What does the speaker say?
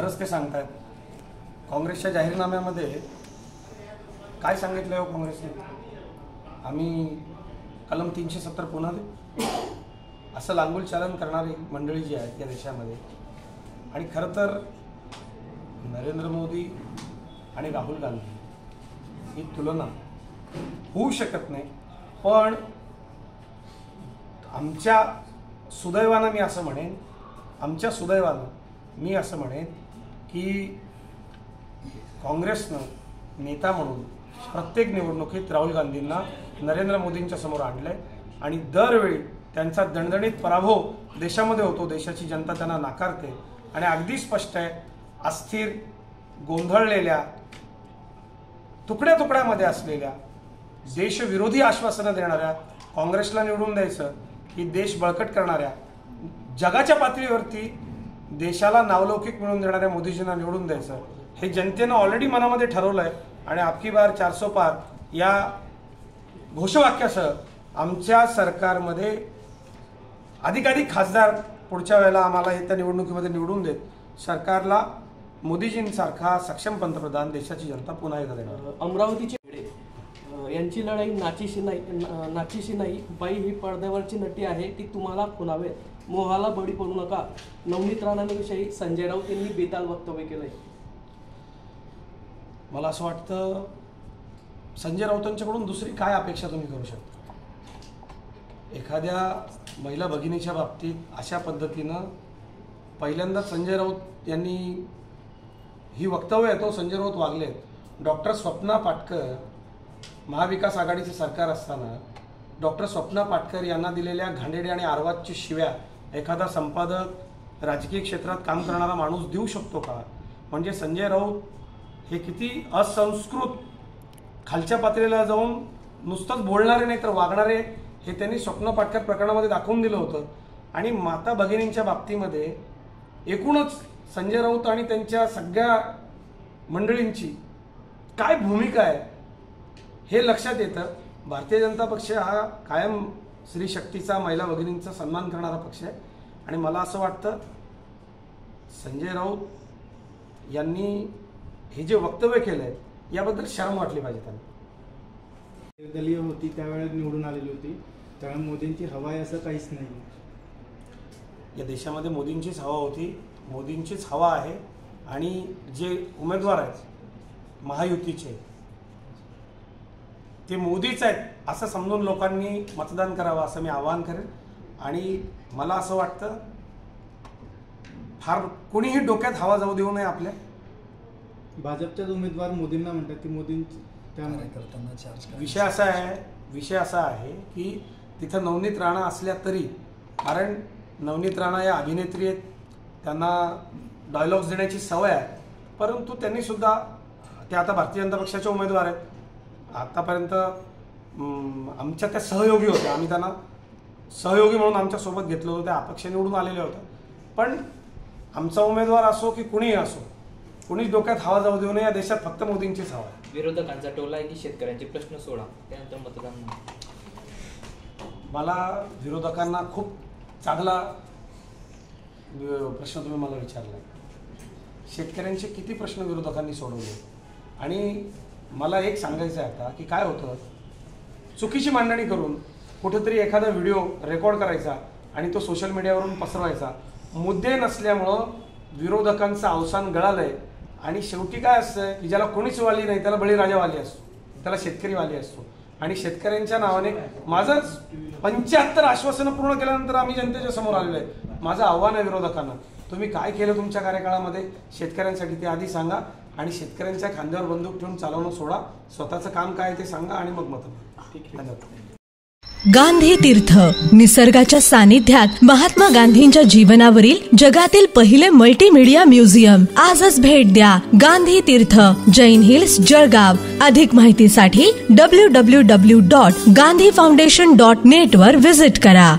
खरंच ते सांगतायत. काँग्रेसच्या जाहीरनाम्यामध्ये काय सांगितलं हो काँग्रेसने? आम्ही कलम 370 पुन्हा देऊ असं लांगुल चालन करणारी मंडळी जी आहेत या देशामध्ये. आणि खरं तर नरेंद्र मोदी आणि राहुल गांधी ही तुलना होऊ शकत नाही. पण आमच्या सुदैवानं मी असं म्हणेन, की काँग्रेसनं नेता म्हणून प्रत्येक निवडणुकीत राहुल गांधींना नरेंद्र मोदींच्या समोर आणलंय आणि दरवेळी त्यांचा दणदणीत पराभव देशामध्ये होतो. देशाची जनता त्यांना नाकारते आणि अगदी स्पष्ट आहे, अस्थिर, गोंधळलेल्या, तुकड्या तुकड्यामध्ये असलेल्या, देशविरोधी आश्वासनं देणाऱ्या काँग्रेसला निवडून द्यायचं की देश बळकट करणाऱ्या, जगाच्या पातळीवरती देशाला नावलौकिक मिळवून देणाऱ्या मोदीजींना निवडून द्यायचं हे जनतेनं ऑलरेडी मनामध्ये ठरवलंय. आणि अबकी बार 400 पार या घोषवाक्यासह आमच्या सरकारमध्ये अधिकाधिक खासदार पुढच्या वेळेला आम्हाला येत्या निवडणुकीमध्ये निवडून देत सरकारला मोदीजींसारखा सक्षम पंतप्रधान देशाची जनता पुन्हा एकदा देणार. अमरावतीचे यांची लढाई नाचीशी नाही, बाई ही पडद्यावरची नटी आहे, ती तुम्हाला खुणावे, मोहाला बळी पडू नका. नवनीत राणांविषयी संजय राऊत यांनी बेताल वक्तव्य केलंय. मला असं वाटतं संजय राऊतांच्याकडून दुसरी काय अपेक्षा तुम्ही करू शकता? एखाद्या महिला भगिनीच्या बाबतीत अशा पद्धतीनं पहिल्यांदा संजय राऊत यांनी ही वक्तव्य आहे तो संजय राऊत वागलेत. डॉक्टर स्वप्ना पाटकर महाविकास आघाडीचे सरकार असताना डॉक्टर स्वप्ना पाटकर यांना दिलेल्या घाणेरड्या आणि आरवादची शिव्या एखादा संपादक, राजकीय क्षेत्रात काम करणारा माणूस देऊ शकतो का? म्हणजे संजय राऊत हे किती असंस्कृत, खालच्या पातळीला जाऊन नुसतंच बोलणारे नाही तर वागणारे हे त्यांनी स्वप्ना पाटकर प्रकरणामध्ये दाखवून दिलं होतं. आणि माता भगिनींच्या बाबतीमध्ये एकूणच संजय राऊत आणि त्यांच्या सगळ्या मंडळींची काय भूमिका आहे हे लक्षात येतं. भारतीय जनता पक्ष हा कायम स्त्री शक्तीचा, महिला भगिनींचा सन्मान करणारा पक्ष आहे. आणि मला असं वाटतं संजय राऊत यांनी हे जे वक्तव्य केलं आहे याबद्दल शरम वाटली पाहिजे त्यांना. निर्दलीय होती त्यावेळेस निवडून आलेली होती, त्यामुळे मोदींची हवा आहे असं काहीच नाही. या देशामध्ये मोदींचीच हवा होती, मोदींचीच हवा आहे. आणि जे उमेदवार आहेत महायुतीचे ते मोदीच आहेत असं समजून लोकांनी मतदान करावं असं मी आवाहन करेन. आणि मला असं वाटतं फार कोणीही डोक्यात हवा जाऊ देऊ नये आपल्या. भाजपच्याच उमेदवार मोदींना म्हणतात की मोदींची त्यामुळे करताना चार्ज. विषय असा आहे की तिथं नवनीत राणा असल्या तरी, कारण नवनीत राणा या अभिनेत्री आहेत, त्यांना डायलॉग्स देण्याची सवय आहे, परंतु त्यांनी सुद्धा ते आता भारतीय जनता पक्षाचे उमेदवार आहेत. आतापर्यंत आमच्या त्या सहयोगी होत्या, आम्ही त्यांना सहयोगी म्हणून आमच्यासोबत घेतलं होतं, त्या अपक्ष निवडून आलेल्या होत्या. पण आमचा उमेदवार असो की कुणीही असो, कुणीच डोक्यात हवा जाऊ देऊ नये. या देशात फक्त मोदींचीच हवा आहे. विरोधकांचा टोला आहे की शेतकऱ्यांचे प्रश्न सोडा त्यानंतर मतदान. मला विरोधकांना खूप चांगला प्रश्न तुम्ही मला विचारला. शेतकऱ्यांचे किती प्रश्न विरोधकांनी सोडवले? आणि मला एक सांगायचं आहे आता की काय होतं, चुकीची मांडणी करून कुठेतरी एखादा व्हिडिओ रेकॉर्ड करायचा आणि तो सोशल मीडियावरून पसरवायचा. मुद्दे नसल्यामुळं विरोधकांचं अवसान गळालंय. आणि शेवटी काय असतं की ज्याला कोणीच वाली नाही त्याला बळीराजावाली असतो, त्याला शेतकरी वाली असतो. आणि शेतकऱ्यांच्या नावाने माझं 75 आश्वासनं पूर्ण केल्यानंतर आम्ही जनतेच्या समोर आलेलो आहे. माझं आव्हान आहे विरोधकांना, तुम्ही काय केलं तुमच्या कार्यकाळामध्ये शेतकऱ्यांसाठी ते आधी सांगा. आणि शेतकऱ्यांच्या खांद्यावर बंदूक ठेवून चालवणं सोडा, स्वतःचं काम काय ते सांगा आणि मग मत. धन्यवाद. गांधी तीर्थ, निसर्गाच्या सानिध्यात महात्मा गांधींच्या जीवनावरील जगातील पहिले मल्टीमीडिया म्युझियम. आजच भेट द्या. गांधी तीर्थ, जैन हिल्स, जळगाव. अधिक माहितीसाठी www.gandhifoundation.net वर व्हिजिट करा.